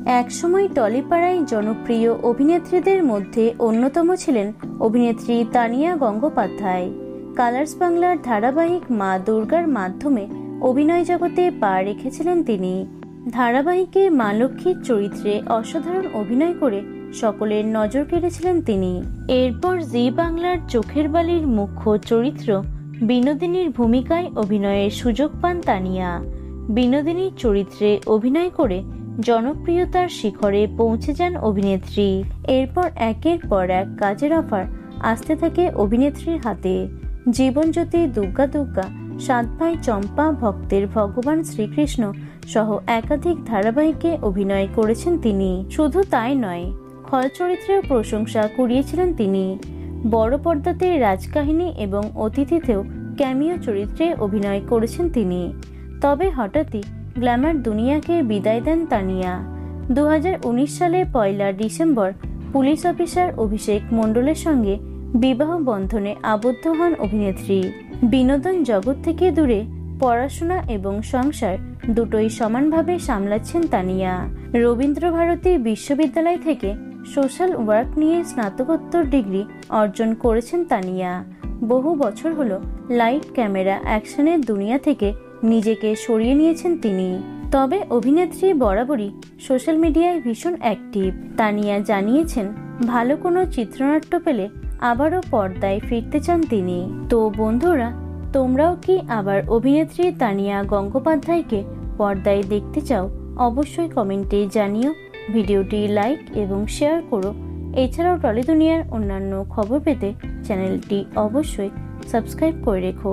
একসময় টলিপাড়ায় জনপ্রিয় অভিনেত্রীদের মধ্যে অন্যতম ছিলেন অভিনেত্রী তানিয়া গঙ্গোপাধ্যায়। কালার্স বাংলার ধারাবাহিক মা দুর্গার মাধ্যমে অভিনয় জগতে পা রেখেছিলেন তিনি। ধারাবাহিকে মা লক্ষ্মীর চরিত্রে অসাধারণ অভিনয় করে সকলের নজর কেড়েছিলেন তিনি। এরপর জি বাংলার চোখের বালির মুখ্য চরিত্র বিনোদিনীর ভূমিকায় অভিনয়ের সুযোগ পান তানিয়া। বিনোদিনীর চরিত্রে অভিনয় করে জনপ্রিয়তার শিখরে পৌঁছে যান অভিনেত্রী। এরপর একের পর এক কাজের অফার আসতে থাকে অভিনেত্রীর হাতে। জীবনজ্যোতি, দুগ্গা দুগ্গা, সাত ভাই চম্পা, ভক্তের ভগবান শ্রীকৃষ্ণ সহ একাধিক ধারাবাহিকে অভিনয় করেছেন তিনি। শুধু তাই নয়, খল চরিত্রেও প্রশংসা কুড়িয়েছিলেন তিনি। বড় পর্দাতে রাজকাহিনী এবং অতিথিতেও ক্যামিও চরিত্রে অভিনয় করেছেন তিনি। তবে হঠাৎই গ্ল্যামার দুনিয়াকে বিদায় দেন তানিয়া। 2019 সালে 1 ডিসেম্বর পুলিশ অফিসার অভিষেক মণ্ডলের সঙ্গে বিবাহ বন্ধনে আবদ্ধ হন অভিনেত্রী। বিনোদন জগৎ থেকে দূরে পড়াশোনা এবং সংসার দুটোই সমানভাবে সামলাচ্ছেন তানিয়া। রবীন্দ্রভারতী বিশ্ববিদ্যালয় থেকে সোশ্যাল ওয়ার্ক নিয়ে স্নাতকোত্তর ডিগ্রি অর্জন করেছেন তানিয়া। বহু বছর হলো লাইট, ক্যামেরা, অ্যাকশনের দুনিয়া থেকে নিজেকে সরিয়ে নিয়েছেন তিনি। তবে অভিনেত্রী বরাবরই সোশ্যাল মিডিয়ায় ভীষণ অ্যাক্টিভ। তানিয়া জানিয়েছেন, ভালো কোনো চিত্রনাট্য পেলে আবারও পর্দায় ফিরতে চান তিনি। তো বন্ধুরা, তোমরাও কি আবার অভিনেত্রী তানিয়া গঙ্গোপাধ্যায়কে পর্দায় দেখতে চাও? অবশ্যই কমেন্টে জানিও। ভিডিওটি লাইক এবং শেয়ার করো। এছাড়াও টলি দুনিয়ার অন্যান্য খবর পেতে চ্যানেলটি অবশ্যই সাবস্ক্রাইব করে রেখো।